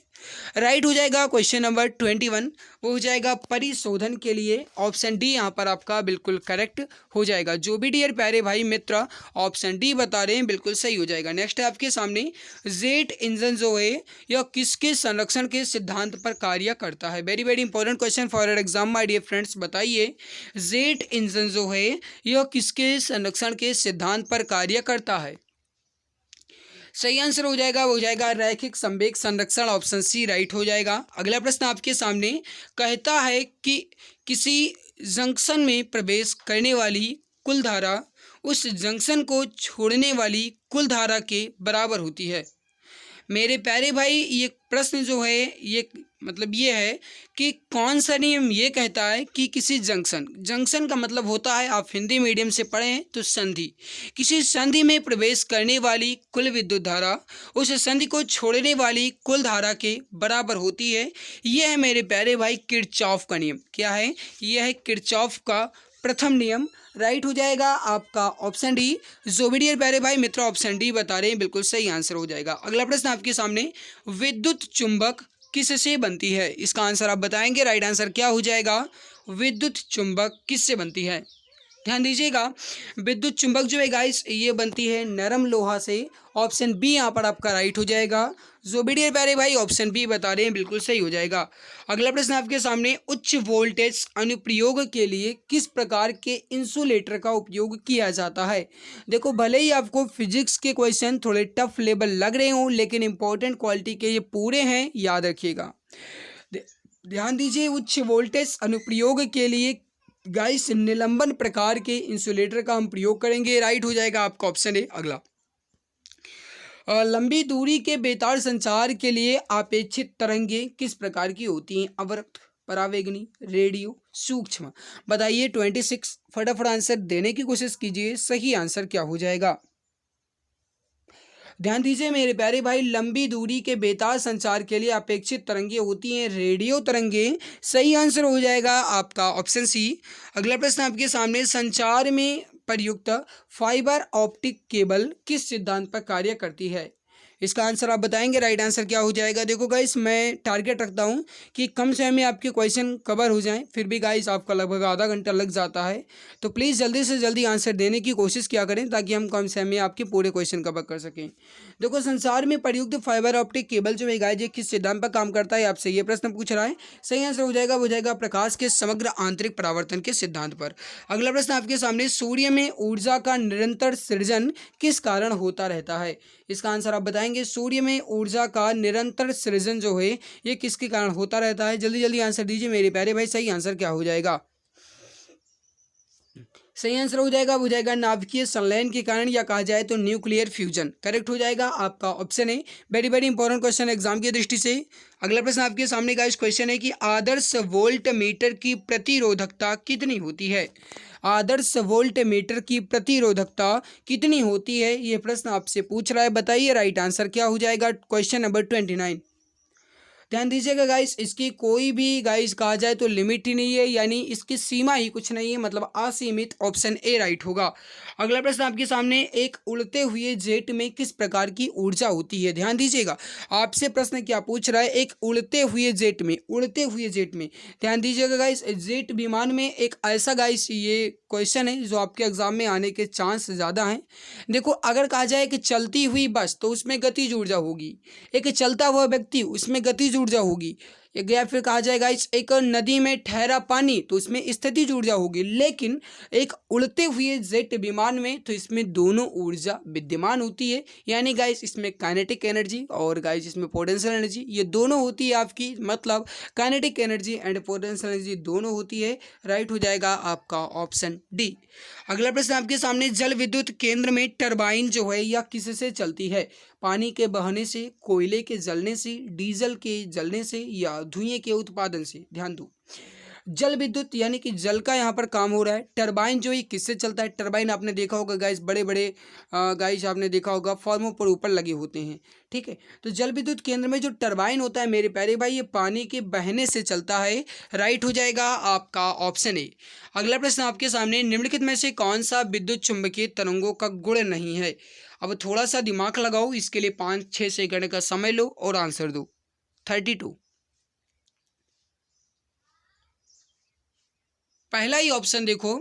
राइट हो जाएगा क्वेश्चन नंबर 21, वो हो जाएगा परिशोधन के लिए। ऑप्शन डी यहाँ पर आपका बिल्कुल करेक्ट हो जाएगा। जो भी डियर प्यारे भाई मित्र ऑप्शन डी बता रहे हैं बिल्कुल सही हो जाएगा। नेक्स्ट है आपके सामने, जेट इंजन जो है यह किसके संरक्षण के सिद्धांत पर कार्य करता है? Very very important question for your exam my dear friends. बताइए जेट इंजन जो है यह किसके संरक्षण के सिद्धांत पर कार्य करता है? सही आंसर हो जाएगा रैखिक संवेग संरक्षण, ऑप्शन सी राइट हो जाएगा। अगला प्रश्न आपके सामने कहता है कि किसी जंक्शन में प्रवेश करने वाली कुल धारा उस जंक्शन को छोड़ने वाली कुल धारा के बराबर होती है। मेरे प्यारे भाई, ये प्रश्न जो है ये मतलब ये है कि कौन सा नियम ये कहता है कि किसी जंक्शन का मतलब होता है, आप हिंदी मीडियम से पढ़े हैं तो संधि, किसी संधि में प्रवेश करने वाली कुल विद्युत धारा उस संधि को छोड़ने वाली कुल धारा के बराबर होती है। यह है मेरे प्यारे भाई किरचॉफ का नियम। क्या है? यह है किरचॉफ का प्रथम नियम। राइट हो जाएगा आपका ऑप्शन डी। जो भी डियर प्यारे भाई मित्र ऑप्शन डी बता रहे हैं बिल्कुल सही आंसर हो जाएगा। अगला प्रश्न आपके सामने, विद्युत चुंबक किससे बनती है? इसका आंसर आप बताएंगे। राइट आंसर क्या हो जाएगा? विद्युत चुंबक किससे बनती है? ध्यान दीजिएगा, विद्युत चुंबक जो है गाइस ये बनती है नरम लोहा से। ऑप्शन बी यहाँ पर आपका राइट हो जाएगा। जो भी डियर प्यारे भाई ऑप्शन बी बता रहे हैं बिल्कुल सही हो जाएगा। अगला प्रश्न आपके सामने, उच्च वोल्टेज अनुप्रयोग के लिए किस प्रकार के इंसुलेटर का उपयोग किया जाता है? देखो भले ही आपको फिजिक्स के क्वेश्चन थोड़े टफ लेवल लग रहे हों, लेकिन इंपॉर्टेंट क्वालिटी के ये पूरे हैं, याद रखिएगा। ध्यान दीजिए, उच्च वोल्टेज अनुप्रयोग के लिए गाइस निलंबन प्रकार के इंसुलेटर का हम प्रयोग करेंगे। राइट हो जाएगा आपका ऑप्शन है। अगला, लंबी दूरी के बेतार संचार के लिए अपेक्षित तरंगे किस प्रकार की होती हैं? अवरक्त, परावैगनी, रेडियो, सूक्ष्म। बताइए 26। फटाफट आंसर देने की कोशिश कीजिए। सही आंसर क्या हो जाएगा? ध्यान दीजिए मेरे प्यारे भाई, लंबी दूरी के बेतार संचार के लिए अपेक्षित तरंगे होती हैं रेडियो तरंगे। सही आंसर हो जाएगा आपका ऑप्शन सी। अगला प्रश्न आपके सामने, संचार में प्रयुक्त फाइबर ऑप्टिक केबल किस सिद्धांत पर कार्य करती है? इसका आंसर आप बताएंगे। राइट आंसर क्या हो जाएगा? देखो गाइस, मैं टारगेट रखता हूं कि कम समय में आपके क्वेश्चन कवर हो जाएं, फिर भी गाइस आपका लगभग आधा घंटा लग जाता है, तो प्लीज़ जल्दी से जल्दी आंसर देने की कोशिश किया करें ताकि हम कम समय में आपके पूरे क्वेश्चन कवर कर सकें। देखो, संसार में प्रयुक्त फाइबर ऑप्टिक केबल जो है गाइस ये किस सिद्धांत पर काम करता है? आपसे ये प्रश्न पूछ रहा है। सही आंसर हो जाएगा प्रकाश के समग्र आंतरिक परावर्तन के सिद्धांत पर। अगला प्रश्न आपके सामने, सूर्य में ऊर्जा का निरंतर सृजन किस कारण होता रहता है? इसका आंसर आप बताएंगे। सूर्य में ऊर्जा का निरंतर सृजन जो है ये किसके कारण होता रहता है? जल्दी जल्दी आंसर दीजिए मेरे प्यारे भाई। सही आंसर क्या हो जाएगा? सही आंसर हो जाएगा नाभिकीय संलयन के कारण, या कहा जाए तो न्यूक्लियर फ्यूजन। करेक्ट हो जाएगा आपका ऑप्शन है। Very very important question exam की दृष्टि से। अगला प्रश्न आपके सामने का इस क्वेश्चन है कि आदर्श वोल्ट मीटर की प्रतिरोधकता कितनी होती है? आदर्श वोल्ट मीटर की प्रतिरोधकता कितनी होती है, ये प्रश्न आपसे पूछ रहा है। बताइए राइट आंसर क्या हो जाएगा? Question number 29। ध्यान दीजिएगा गाइस, इसकी कोई भी गाइस कहा जाए तो लिमिट ही नहीं है, यानी इसकी सीमा ही कुछ नहीं है, मतलब असीमित। ऑप्शन ए राइट होगा। अगला प्रश्न आपके सामने, एक उड़ते हुए जेट में किस प्रकार की ऊर्जा होती है? ध्यान दीजिएगा, आपसे प्रश्न क्या पूछ रहा है? एक उड़ते हुए जेट में, उड़ते हुए जेट में। ध्यान दीजिएगा गाइस, जेट विमान में एक ऐसा गाइस ये क्वेश्चन है जो आपके एग्जाम में आने के चांस ज़्यादा हैं। देखो, अगर कहा जाए कि चलती हुई बस तो उसमें गतिज ऊर्जा होगी, एक चलता हुआ व्यक्ति उसमें गतिज ऊर्जा होगी, या फिर कहा जाएगा इस एक नदी में ठहरा पानी तो इसमें स्थितिज ऊर्जा होगी। लेकिन एक उड़ते हुए जेट विमान में तो इसमें दोनों ऊर्जा विद्यमान होती है, यानी गाइस इसमें काइनेटिक एनर्जी और गाइस इसमें पोटेंशियल एनर्जी, ये दोनों होती है आपकी, मतलब kinetic energy and potential energy दोनों होती है। राइट हो जाएगा आपका ऑप्शन डी। अगला प्रश्न आपके सामने, जल विद्युत केंद्र में टरबाइन जो है यह किससे चलती है? पानी के बहने से, कोयले के जलने से, डीजल के जलने से, या धुएं के उत्पादन से? ध्यान दो, जल विद्युत यानी कि जल का यहाँ पर काम हो रहा है। टरबाइन जो ये किससे चलता है? टरबाइन आपने देखा होगा गाइस, बड़े बड़े गाइस आपने देखा होगा फॉर्मों पर ऊपर लगे होते हैं। ठीक है, तो जल विद्युत केंद्र में जो टरबाइन होता है मेरे प्यारे भाई ये पानी के बहने से चलता है। राइट हो जाएगा आपका ऑप्शन ए। अगला प्रश्न आपके सामने, निम्नलिखित में से कौन सा विद्युत चुंबकीय तरंगों का गुण नहीं है? अब थोड़ा सा दिमाग लगाओ, इसके लिए 5-6 सेकंड का समय लो और आंसर दो। 32। पहला ही ऑप्शन देखो,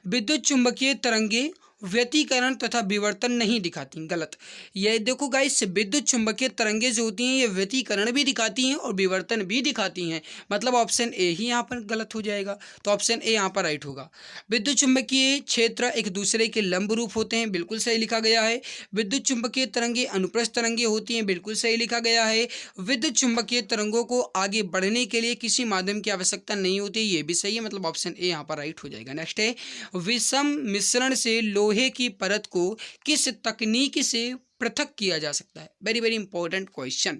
विद्युत चुंबकीय तरंगे व्यतिकरण तथा विवर्तन नहीं दिखाती। गलत। ये देखो गाइस, विद्युत चुंबकीय तरंगे जो होती हैं ये व्यतिकरण भी दिखाती हैं और विवर्तन भी दिखाती हैं, मतलब ऑप्शन ए ही यहाँ पर गलत हो जाएगा। तो ऑप्शन ए यहाँ पर राइट होगा। विद्युत चुंबकीय क्षेत्र एक दूसरे के लंब रूप होते हैं, बिल्कुल सही लिखा गया है। विद्युत चुंबकीय तरंगे अनुप्रस्थ तरंगे होती हैं, बिल्कुल सही लिखा गया है। विद्युत चुंबकीय तरंगों को आगे बढ़ने के लिए किसी माध्यम की आवश्यकता नहीं होती, ये भी सही है, मतलब ऑप्शन ए यहाँ पर राइट हो जाएगा। नेक्स्ट है, विषम मिश्रण से लोहे की परत को किस तकनीक से पृथक किया जा सकता है? Very very important question.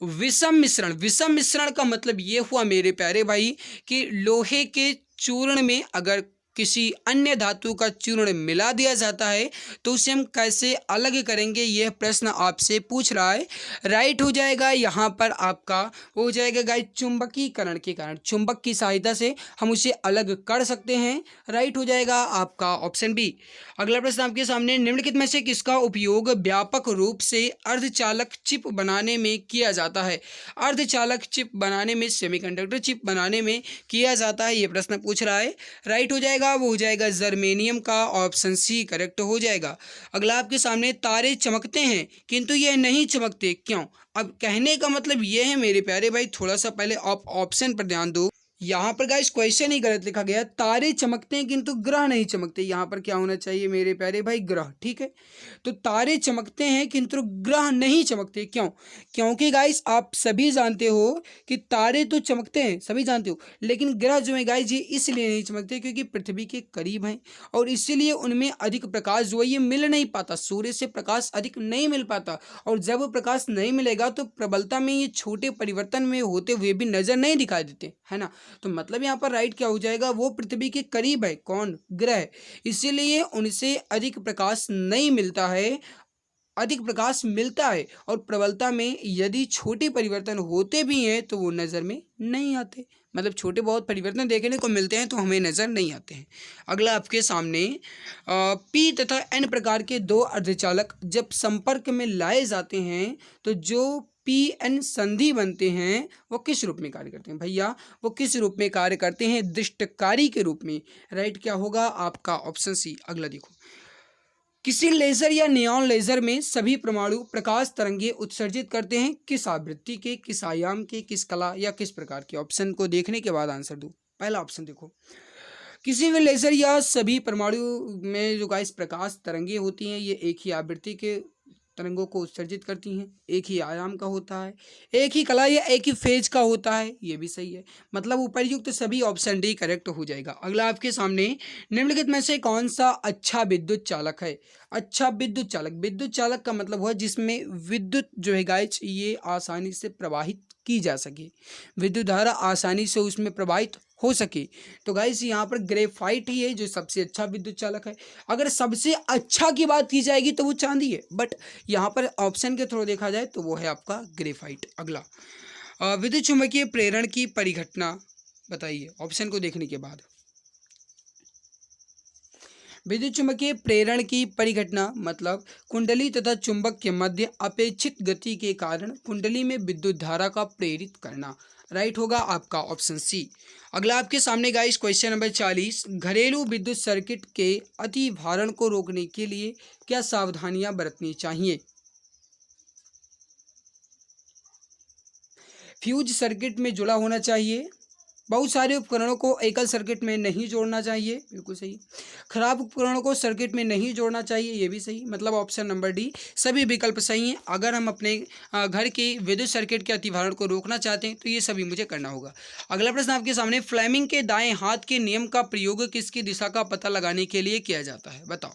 विषम मिश्रण, विषम मिश्रण का मतलब ये हुआ मेरे प्यारे भाई कि लोहे के चूर्ण में अगर किसी अन्य धातु का चूर्ण मिला दिया जाता है तो उसे हम कैसे अलग करेंगे, यह प्रश्न आपसे पूछ रहा है। राइट हो जाएगा यहाँ पर आपका वो हो जाएगा गाइस चुंबकीकरण के कारण, चुंबक की सहायता से हम उसे अलग कर सकते हैं। राइट हो जाएगा आपका ऑप्शन बी। अगला प्रश्न आपके सामने, निम्नलिखित में से किसका उपयोग व्यापक रूप से अर्धचालक चिप बनाने में किया जाता है। अर्धचालक चिप बनाने में, सेमीकंडक्टर चिप बनाने में किया जाता है, ये प्रश्न पूछ रहा है। राइट हो जाएगा वो हो जाएगा जर्मेनियम का, ऑप्शन सी करेक्ट हो जाएगा। अगला आपके सामने, तारे चमकते हैं किंतु यह नहीं चमकते क्यों। अब कहने का मतलब ये है मेरे प्यारे भाई, थोड़ा सा पहले आप ऑप्शन पर ध्यान दो। यहाँ पर गाइस क्वेश्चन ही गलत लिखा गया, तारे चमकते हैं किंतु ग्रह नहीं चमकते। यहाँ पर क्या होना चाहिए मेरे प्यारे भाई, ग्रह। ठीक है, तो तारे चमकते हैं किंतु ग्रह नहीं चमकते क्यों। क्योंकि गाइस आप सभी जानते हो कि तारे तो चमकते हैं, सभी जानते हो, लेकिन ग्रह जो है गाइस ये इसलिए नहीं चमकते क्योंकि पृथ्वी के करीब हैं और इसीलिए उनमें अधिक प्रकाश जो है ये मिल नहीं पाता, सूर्य से प्रकाश अधिक नहीं मिल पाता। और जब प्रकाश नहीं मिलेगा तो प्रबलता में ये छोटे परिवर्तन में होते हुए भी नजर नहीं दिखाई देते, है ना। तो मतलब यहाँ पर राइट क्या हो जाएगा, वो पृथ्वी के करीब है, कौन, ग्रह, इसीलिए उनसे अधिक प्रकाश नहीं मिलता है, अधिक प्रकाश मिलता है। और प्रबलता में यदि छोटे परिवर्तन होते भी हैं तो वो नज़र में नहीं आते, मतलब छोटे बहुत परिवर्तन देखने को मिलते हैं तो हमें नज़र नहीं आते हैं। अगला आपके सामने, पी तथा एन प्रकार के दो अर्धचालक जब संपर्क में लाए जाते हैं तो जो पी एन संधि बनते हैं वो किस रूप में कार्य करते हैं भैया, वो किस रूप में कार्य करते हैं, दृष्टकारी के रूप में। राइट क्या होगा आपका ऑप्शन सी। अगला देखो, किसी लेजर या नियॉन लेजर में सभी परमाणु प्रकाश तरंगे उत्सर्जित करते हैं, किस आवृत्ति के, किस आयाम के, किस कला या किस प्रकार के। ऑप्शन को देखने के बाद आंसर दो। पहला ऑप्शन देखो, किसी भी लेजर या सभी परमाणु में जो गाइस प्रकाश तरंगे होती हैं ये एक ही आवृत्ति के तरंगों को उत्सर्जित करती हैं, एक ही आयाम का होता है, एक ही कला या एक ही फेज का होता है, ये भी सही है। मतलब उपर्युक्त सभी ऑप्शन डी करेक्ट हो जाएगा। अगला आपके सामने, निम्नलिखित में से कौन सा अच्छा विद्युत चालक है। अच्छा विद्युत चालक, विद्युत चालक का मतलब हुआ जिसमें विद्युत जो है गाइस ये आसानी से प्रवाहित की जा सके, विद्युत धारा आसानी से उसमें प्रवाहित हो सके। तो गाइस यहाँ पर ग्रेफाइट ही है जो सबसे अच्छा विद्युत चालक है। अगर सबसे अच्छा की बात की जाएगी तो वो चांदी है, बट यहाँ पर ऑप्शन के थ्रू देखा जाए तो वो है आपका ग्रेफाइट। अगला, विद्युत चुम्बकीय प्रेरण की परिघटना बताइए ऑप्शन को देखने के बाद। विद्युत चुम्बकीय प्रेरण की परिघटना मतलब कुंडली तथा चुंबक के मध्य अपेक्षित गति के कारण कुंडली में विद्युत धारा का प्रेरित करना। राइट होगा आपका ऑप्शन सी। अगला आपके सामने गाइस क्वेश्चन नंबर 40, घरेलू विद्युत सर्किट के अति भारण को रोकने के लिए क्या सावधानियां बरतनी चाहिए। फ्यूज सर्किट में जुड़ा होना चाहिए, बहुत सारे उपकरणों को एकल सर्किट में नहीं जोड़ना चाहिए, बिल्कुल सही। खराब उपकरणों को सर्किट में नहीं जोड़ना चाहिए, ये भी सही। मतलब ऑप्शन नंबर डी सभी विकल्प सही हैं। अगर हम अपने घर के विद्युत सर्किट के अतिभारण को रोकना चाहते हैं तो ये सभी मुझे करना होगा। अगला प्रश्न आपके सामने, फ्लेमिंग के दाएं हाथ के नियम का प्रयोग किसकी दिशा का पता लगाने के लिए किया जाता है, बताओ।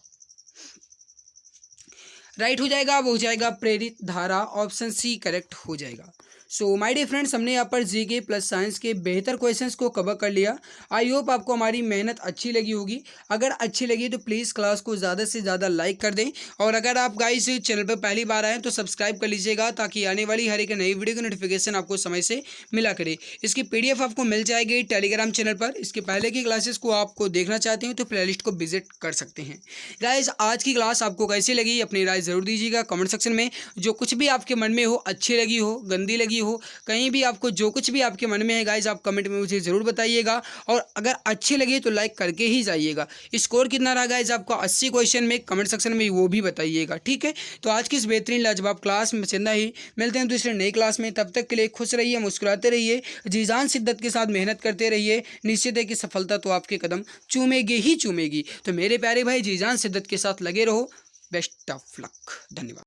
राइट हो जाएगा वो हो जाएगा प्रेरित धारा, ऑप्शन सी करेक्ट हो जाएगा। सो माय डियर फ्रेंड्स, हमने यहाँ पर जीके प्लस साइंस के बेहतर क्वेश्चंस को कवर कर लिया। आई होप आपको हमारी मेहनत अच्छी लगी होगी। अगर अच्छी लगी तो प्लीज़ क्लास को ज़्यादा से ज़्यादा लाइक कर दें और अगर आप गाइस चैनल पर पहली बार आएँ तो सब्सक्राइब कर लीजिएगा ताकि आने वाली हर एक नई वीडियो की नोटिफिकेशन आपको समय से मिला करे। इसकी PDF आपको मिल जाएगी टेलीग्राम चैनल पर। इसके पहले की क्लासेस को आपको देखना चाहते हैं तो प्लेलिस्ट को विजिट कर सकते हैं। गाइस आज की क्लास आपको कैसी लगी अपनी राय ज़रूर दीजिएगा कमेंट सेक्शन में। जो कुछ भी आपके मन में हो, अच्छी लगी हो, गंदी लगी हो, कहीं भी आपको जो कुछ भी आपके मन में है गाइज आप कमेंट में मुझे ज़रूर बताइएगा। और अगर अच्छी लगी तो लाइक करके ही जाइएगा। स्कोर कितना रहा गाइज आपका 80 क्वेश्चन में कमेंट सेक्शन में वो भी बताइएगा, ठीक है। तो आज की इस बेहतरीन लाजवाब क्लास में इतना ही। मिलते हैं दूसरे नई क्लास में, तब तक के लिए खुश रहिए, मुस्कुराते रहिए, जी जान शिद्दत के साथ मेहनत करते रहिए। निश्चित है कि सफलता तो आपके कदम चूमेगी ही चूमेगी। तो मेरे प्यारे भाई जी जान शिद्दत के साथ लगे रहो। Best of luck. धन्यवाद।